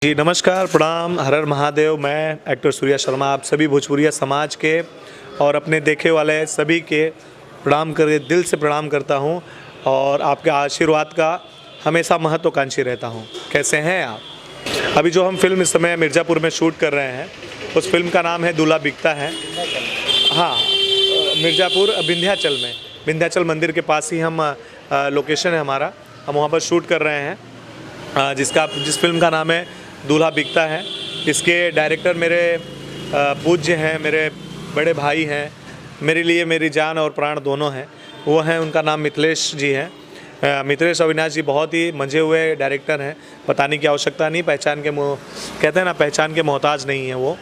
जी नमस्कार, प्रणाम, हर हर महादेव। मैं एक्टर सूर्या शर्मा आप सभी भोजपुरिया समाज के और अपने देखे वाले सभी के प्रणाम कर दिल से प्रणाम करता हूं और आपके आशीर्वाद का हमेशा महत्वाकांक्षी रहता हूं। कैसे हैं आप? अभी जो हम फिल्म इस समय मिर्ज़ापुर में शूट कर रहे हैं, उस फिल्म का नाम है दूल्हा बिकता है। हाँ, मिर्ज़ापुर विंध्याचल मंदिर के पास ही हम लोकेशन है हमारा। हम वहाँ पर शूट कर रहे हैं जिस फिल्म का नाम है दूल्हा बिकता है। इसके डायरेक्टर मेरे पूज्य हैं, मेरे बड़े भाई हैं, मेरे लिए मेरी जान और प्राण दोनों हैं। वो हैं, उनका नाम मिथिलेश जी हैं। मिथिलेश अविनाश जी बहुत ही मंझे हुए डायरेक्टर हैं। बताने की आवश्यकता नहीं, कहते हैं ना, पहचान के मोहताज नहीं है वो।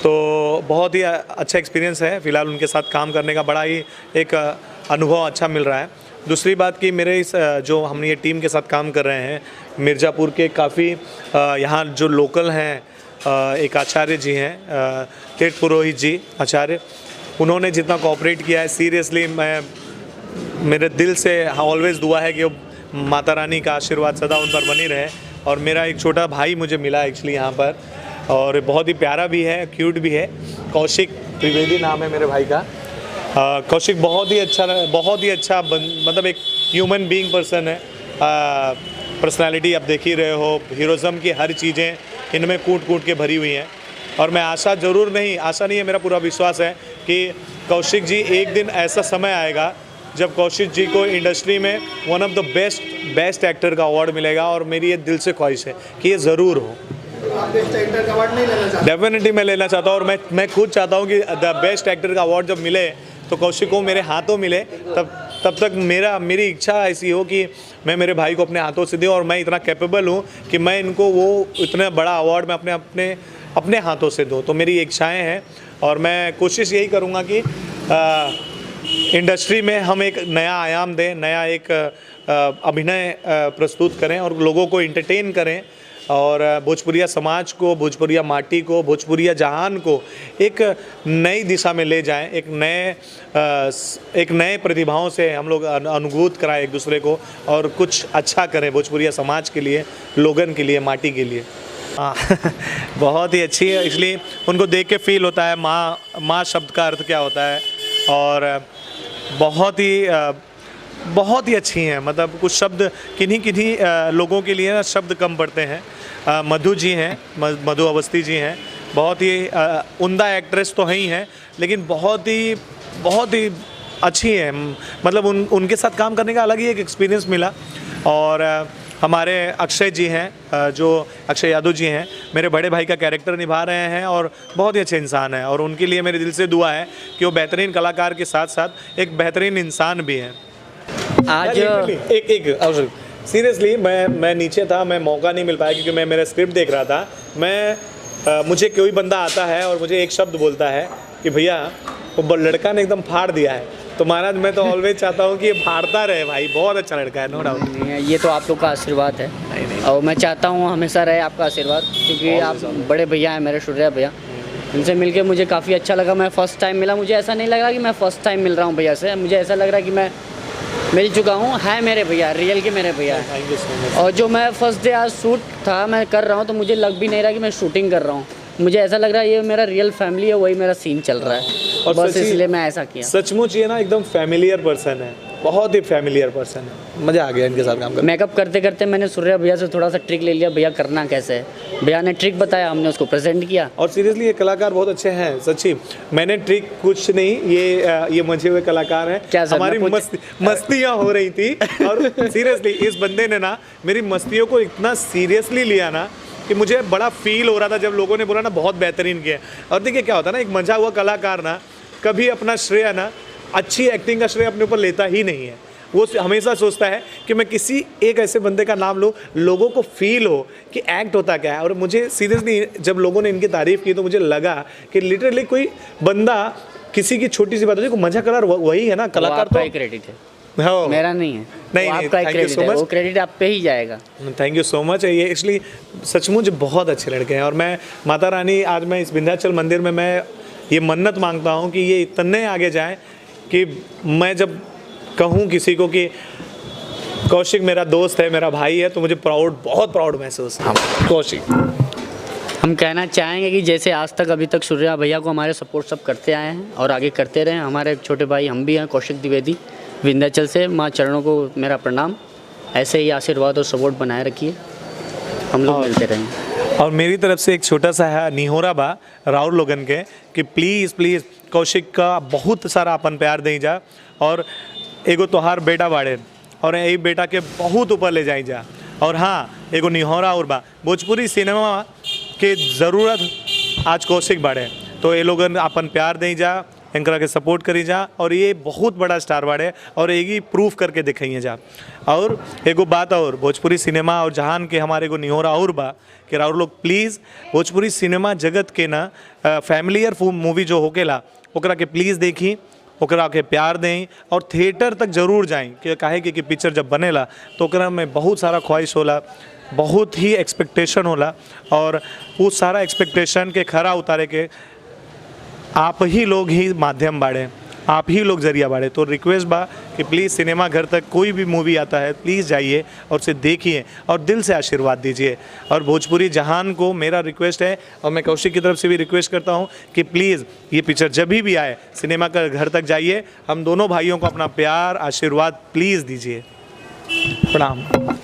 तो बहुत ही अच्छा एक्सपीरियंस है फ़िलहाल उनके साथ काम करने का। बड़ा ही एक अनुभव अच्छा मिल रहा है। दूसरी बात कि मेरे इस जो हम ये टीम के साथ काम कर रहे हैं, मिर्ज़ापुर के काफ़ी यहाँ जो लोकल हैं, एक आचार्य जी हैं, तीर्थ पुरोहित जी आचार्य, उन्होंने जितना कोऑपरेट किया है, सीरियसली मेरे दिल से ऑलवेज़ दुआ है कि माता रानी का आशीर्वाद सदा उन पर बनी रहे। और मेरा एक छोटा भाई मुझे मिला एक्चुअली यहाँ पर, और बहुत ही प्यारा भी है, क्यूट भी है। कौशिक त्रिवेदी नाम है मेरे भाई का। कौशिक बहुत ही अच्छा मतलब एक ह्यूमन बीइंग पर्सन है। पर्सनालिटी आप देख ही रहे हो, हीरोज़म की हर चीज़ें इनमें कूट के भरी हुई हैं। और मैं आशा नहीं है, मेरा पूरा विश्वास है कि कौशिक जी, एक दिन ऐसा समय आएगा जब कौशिक जी को इंडस्ट्री में one of the best actor का अवार्ड मिलेगा। और मेरी ये दिल से ख्वाहिश है कि ये ज़रूर हो। आप बेस्ट एक्टर का अवार्ड नहीं लेना चाहते? डेफिनेटली मैं लेना चाहता हूँ, और मैं खुद चाहता हूँ कि द बेस्ट एक्टर का अवार्ड जब मिले तो कौशिक को मेरे हाथों मिले। तब तक मेरी इच्छा ऐसी हो कि मैं मेरे भाई को अपने हाथों से दूँ, और मैं इतना कैपेबल हूँ कि मैं इनको वो इतना बड़ा अवार्ड मैं अपने हाथों से दूँ। तो मेरी इच्छाएं हैं, और मैं कोशिश यही करूँगा कि इंडस्ट्री में हम एक नया आयाम दें, नया एक अभिनय प्रस्तुत करें और लोगों को एंटरटेन करें, और भोजपुरिया समाज को, भोजपुरिया माटी को, भोजपुरिया जहान को एक नई दिशा में ले जाएं। एक नए प्रतिभाओं से हम लोग अनुभूत कराएं एक दूसरे को, और कुछ अच्छा करें भोजपुरिया समाज के लिए, लोगन के लिए, माटी के लिए। बहुत ही अच्छी है, इसलिए उनको देख के फील होता है माँ शब्द का अर्थ क्या होता है। और बहुत ही अच्छी हैं। मतलब कुछ शब्द किन्हीं लोगों के लिए ना शब्द कम पड़ते हैं। मधु जी हैं, मधु अवस्थी जी हैं, बहुत ही उम्दा एक्ट्रेस तो हैं ही हैं, लेकिन बहुत ही अच्छी हैं। मतलब उनके साथ काम करने का अलग ही एक एक्सपीरियंस मिला। और हमारे अक्षय जी हैं, जो अक्षय यादव जी हैं, मेरे बड़े भाई का कैरेक्टर निभा रहे हैं और बहुत ही अच्छे इंसान हैं। और उनके लिए मेरे दिल से दुआ है कि वो बेहतरीन कलाकार के साथ साथ एक बेहतरीन इंसान भी हैं। आज एक सीरियसली मैं नीचे था, मैं मौका नहीं मिल पाया क्योंकि मैं मेरा स्क्रिप्ट देख रहा था। मुझे कोई बंदा आता है और मुझे एक शब्द बोलता है कि भैया वो लड़का ने एकदम फाड़ दिया है। तो महाराज, मैं तो ऑलवेज चाहता हूँ कि ये फाड़ता रहे भाई, बहुत अच्छा लड़का है, नो डाउट। ये तो आप लोग का आशीर्वाद है। और मैं चाहता हूँ हमेशा रहे आपका आशीर्वाद, क्योंकि आप बड़े भैया हैं मेरे, सूर्या भैया। इनसे मिलके मुझे काफ़ी अच्छा लगा। मैं फ़र्स्ट टाइम मिला, मुझे ऐसा नहीं लग रहा कि मैं फ़र्स्ट टाइम मिल रहा हूँ भैया से। मुझे ऐसा लग रहा है कि मैं मिल चुका हूँ, है मेरे भैया, रियल के मेरे भैया हैं। Thank you so much. और जो मैं फर्स्ट डे आज शूट था मैं कर रहा हूँ, तो मुझे लग भी नहीं रहा कि मैं शूटिंग कर रहा हूँ। मुझे ऐसा लग रहा है ये मेरा रियल फैमिली है, वही मेरा सीन चल रहा है। और बस इसलिए मैं ऐसा किया। सचमुच ये ना एकदम फैमिलियर पर्सन है, बहुत ही फैमिलियर पर्सन है। मज़ा आ गया इनके साथ काम करके। मेकअप करते करते मैंने सूर्या भैया से थोड़ा सा ट्रिक ले लिया, भैया करना कैसे है। भैया ने ट्रिक बताया, हमने उसको प्रेजेंट किया। और सीरियसली ये कलाकार बहुत अच्छे हैं, सच्ची। मैंने ट्रिक कुछ नहीं, ये मजे हुए कलाकार हैं। क्या सर, हमारी मस्तियाँ हो रही थी, और सीरियसली इस बंदे ने ना मेरी मस्तियों को इतना सीरियसली लिया ना कि मुझे बड़ा फील हो रहा था जब लोगों ने बोला ना बहुत बेहतरीन किया। और देखिए क्या होता है ना, एक मजा हुआ कलाकार ना कभी अपना श्रेय ना, अच्छी एक्टिंग का श्रेय अपने ऊपर लेता ही नहीं है। वो हमेशा सोचता है कि मैं किसी एक ऐसे बंदे का नाम लूँ, लोगों को फील हो कि एक्ट होता क्या है। और मुझे सीरियसली जब लोगों ने इनकी तारीफ़ की तो मुझे लगा कि लिटरली कोई बंदा किसी की छोटी सी बात होती है, मजा कलर वही है ना, कलाकार तो क्रेडिट है, हाँ, मेरा नहीं है। नहीं, आपका क्रेडिट है, वो क्रेडिट आप पे ही जाएगा। Thank you so much. ये एक्चुअली सचमुच बहुत अच्छे लड़के हैं। और मैं माता रानी, आज मैं इस विंध्याचल मंदिर में मैं ये मन्नत मांगता हूँ कि ये इतने आगे जाएं कि मैं जब कहूँ किसी को कि कौशिक मेरा दोस्त है, मेरा भाई है, तो मुझे बहुत प्राउड महसूस। हाँ, कौशिक। हम कहना चाहेंगे कि जैसे आज तक अभी तक सूर्या भैया को हमारे सपोर्ट सब करते आए हैं और आगे करते रहें। हमारे एक छोटे भाई हम भी हैं, कौशिक द्विवेदी विंध्याचल से। माँ चरणों को मेरा प्रणाम। ऐसे ही आशीर्वाद और सपोर्ट बनाए रखिए, हम लोग मिलते रहें। और मेरी तरफ से एक छोटा सा है निहोरा बा राहुल लोगन के कि प्लीज़ प्लीज़ कौशिक का बहुत सारा अपन प्यार दें जा और एगो तोहार बेटा बाड़े और यही बेटा के बहुत ऊपर ले जाई जा। और हाँ, एगो निहोरा और बा भोजपुरी सिनेमा के ज़रूरत आज कौशिक बाड़े, तो ये लोगन अपन प्यार दें जा, इनकरा के सपोर्ट करी जा और ये बहुत बड़ा स्टार बाड़े और एक ही प्रूफ करके दिखाइए जा। और एगो बात और भोजपुरी सिनेमा और जहान के हमारे एगो निहोरा और बा कि राउर लोग प्लीज़ भोजपुरी सिनेमा जगत के ना फैमिलियर मूवी जो होकेला ओकरा के प्लीज़ देखी, ओकरा के प्यार दें और थिएटर तक जरूर जाएं कि काहे कि पिक्चर जब बनेला तो ओकरा में बहुत सारा ख्वाहिश होला, बहुत ही एक्सपेक्टेशन होला और उस सारा एक्सपेक्टेशन के खरा उतारे के आप ही लोग ही माध्यम बाड़े, आप ही लोग जरिया बाड़े। तो रिक्वेस्ट बा कि प्लीज़ सिनेमा घर तक कोई भी मूवी आता है प्लीज़ जाइए और उसे देखिए और दिल से आशीर्वाद दीजिए। और भोजपुरी जहान को मेरा रिक्वेस्ट है और मैं कौशिक की तरफ से भी रिक्वेस्ट करता हूँ कि प्लीज़ ये पिक्चर जब भी आए सिनेमा का घर तक जाइए, हम दोनों भाइयों को अपना प्यार आशीर्वाद प्लीज़ दीजिए। प्रणाम।